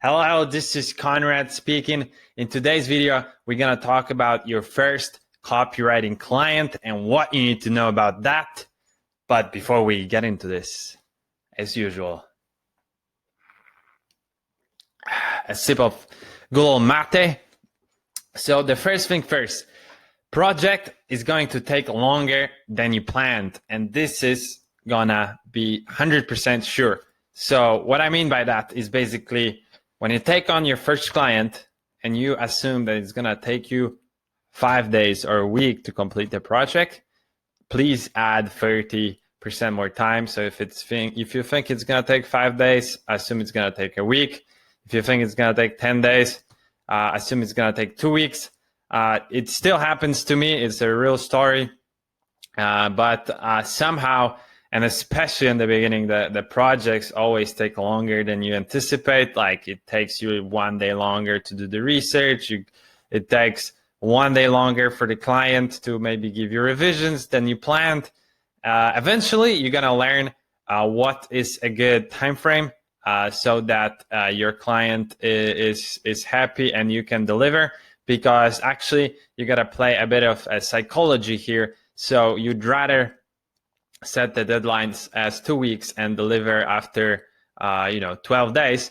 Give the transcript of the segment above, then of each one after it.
Hello, this is Konrad speaking. In today's video, we're going to talk about your first copywriting client and what you need to know about that. But before we get into this, as usual, a sip of good old mate. So the first thing first, project is going to take longer than you planned, and this is gonna be 100% sure. So what I mean by that is basically when you take on your first client and you assume that it's gonna take you 5 days or a week to complete the project, please add 30% more time. So if you think it's gonna take 5 days, assume it's gonna take a week. If you think it's gonna take 10 days, assume it's gonna take 2 weeks. It still happens to me. It's a real story, but somehow, and especially in the beginning, the projects always take longer than you anticipate. Like it takes you 1 day longer to do the research. It takes 1 day longer for the client to maybe give you revisions than you planned. Eventually, you're gonna learn what is a good time frame so that your client is happy and you can deliver. Because actually, you gotta play a bit of a psychology here. So you'd rather set the deadlines as 2 weeks and deliver after 12 days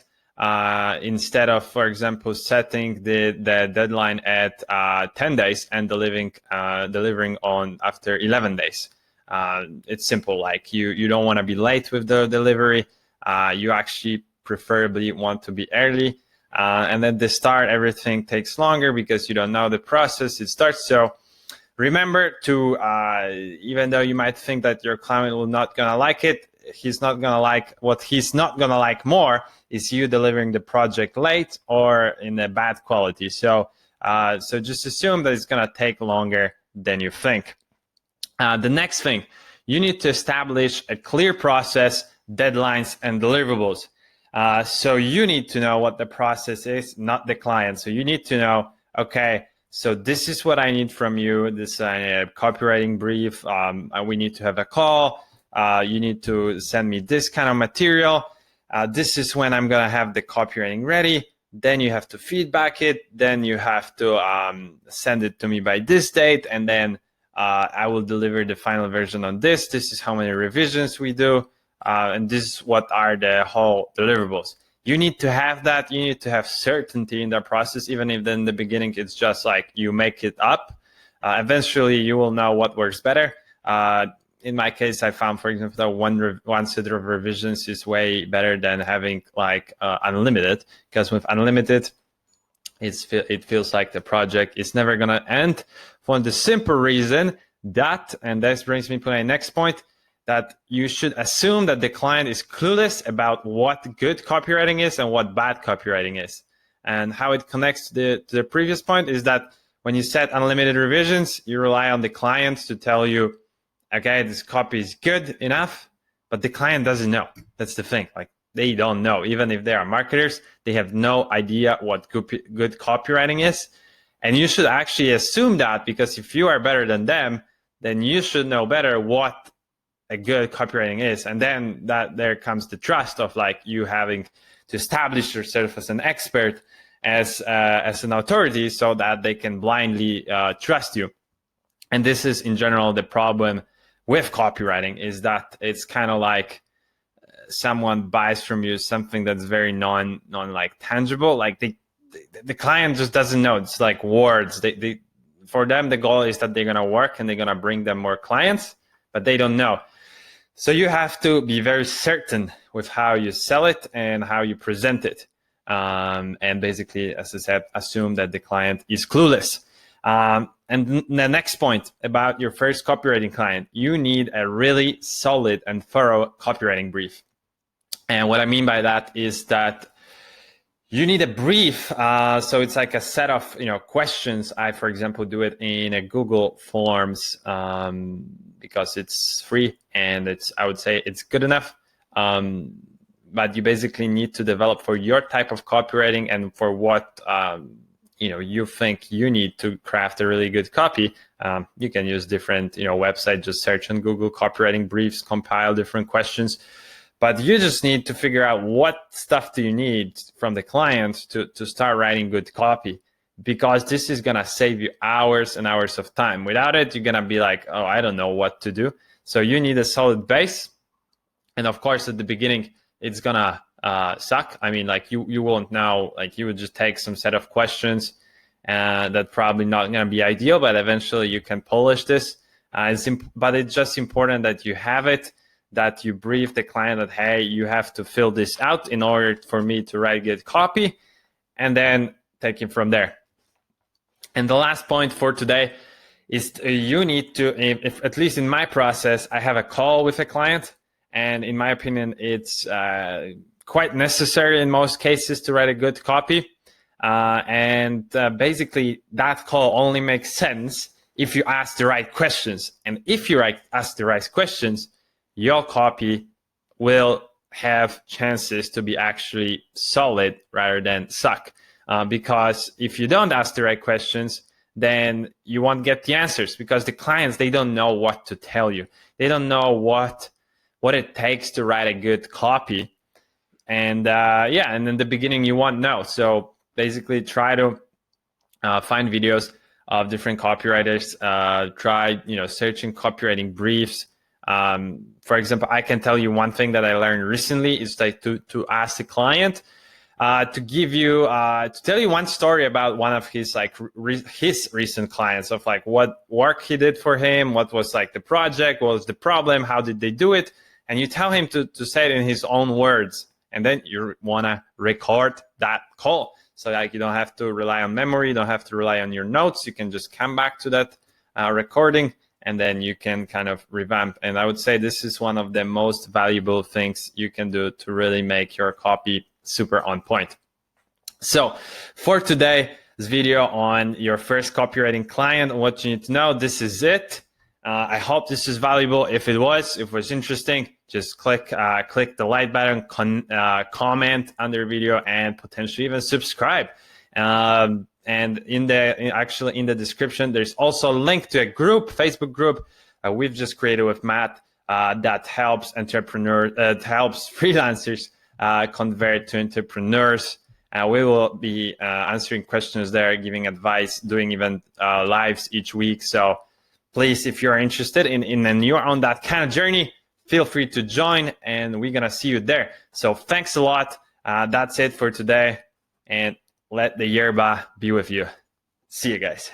instead of, for example, setting the deadline at 10 days and delivering on after 11 days. It's simple. Like you don't want to be late with the delivery. You actually preferably want to be early. And at the start, everything takes longer because you don't know the process. It starts. So remember to, even though you might think that your client will not gonna like it, he's not gonna like what he's not gonna like more is you delivering the project late or in a bad quality. So just assume that it's gonna take longer than you think. The next thing, you need to establish a clear process, deadlines, and deliverables. So you need to know what the process is, not the client. So you need to know, okay, so this is what I need from you. This copywriting brief. We need to have a call. You need to send me this kind of material. This is when I'm going to have the copywriting ready. Then you have to feedback it. Then you have to send it to me by this date. And then I will deliver the final version on this. This is how many revisions we do. And this is what are the whole deliverables. You need to have that. You need to have certainty in the process, even if in the beginning it's just like you make it up. Eventually, you will know what works better. In my case, I found, for example, that one set of revisions is way better than having like unlimited, because with unlimited, it feels like the project is never going to end for the simple reason that, and this brings me to my next point, that you should assume that the client is clueless about what good copywriting is and what bad copywriting is. And how it connects to the previous point is that when you set unlimited revisions, you rely on the client to tell you, okay, this copy is good enough, but the client doesn't know. That's the thing. Like they don't know. Even if they are marketers, they have no idea what good copywriting is. And you should actually assume that, because if you are better than them, then you should know better what a good copywriting is. And then there comes the trust of like you having to establish yourself as an expert, as an authority, so that they can blindly trust you. And this is in general the problem with copywriting, is that it's kind of like someone buys from you something that's very non like tangible. Like the client just doesn't know. It's like words. For them, the goal is that they're gonna work and they're gonna bring them more clients, but they don't know. So you have to be very certain with how you sell it and how you present it. And basically, as I said, assume that the client is clueless. And the next point about your first copywriting client, you need a really solid and thorough copywriting brief. And what I mean by that is that you need a brief. So it's like a set of questions. I, for example, do it in a Google Forms because it's free and I would say it's good enough. But you basically need to develop for your type of copywriting and for what you think you need to craft a really good copy. You can use different websites. Just search on Google copywriting briefs, compile different questions. but you just need to figure out what stuff do you need from the client to start writing good copy, because this is going to save you hours and hours of time. Without it, you're going to be like, oh, I don't know what to do. So you need a solid base. And of course, at the beginning, it's going to suck. I mean, like you won't know, like you would just take some set of questions that probably not going to be ideal, but eventually you can polish this. But it's just important that you have it, that you brief the client that, hey, you have to fill this out in order for me to write good copy, and then take it from there. And the last point for today is you need to, if at least in my process, I have a call with a client, and in my opinion, it's quite necessary in most cases to write a good copy. Basically, that call only makes sense if you ask the right questions. And if you ask the right questions, your copy will have chances to be actually solid rather than suck. Because if you don't ask the right questions, then you won't get the answers, because the clients, they don't know what to tell you. They don't know what it takes to write a good copy. And and in the beginning, you won't know. So basically try to find videos of different copywriters, try, searching copywriting briefs. For example, I can tell you one thing that I learned recently is like to ask the client to give you to tell you one story about one of his his recent clients, of like what work he did for him, what was like the project, what was the problem, how did they do it, and you tell him to say it in his own words, and then you want to record that call. So like you don't have to rely on memory, you don't have to rely on your notes. You can just come back to that recording, and then you can kind of revamp. And I would say this is one of the most valuable things you can do to really make your copy super on point. So for today's video on your first copywriting client, what you need to know, this is it. I hope this is valuable. If it was interesting, just click the like button, comment under the video, and potentially even subscribe. And in the description, there's also a link to a Facebook group we've just created with Matt that helps helps freelancers convert to entrepreneurs. We will be answering questions there, giving advice, doing even lives each week. So please, if you're interested and you're on that kind of journey, feel free to join, and we're going to see you there. So thanks a lot. That's it for today, and let the Yerba be with you. See you guys.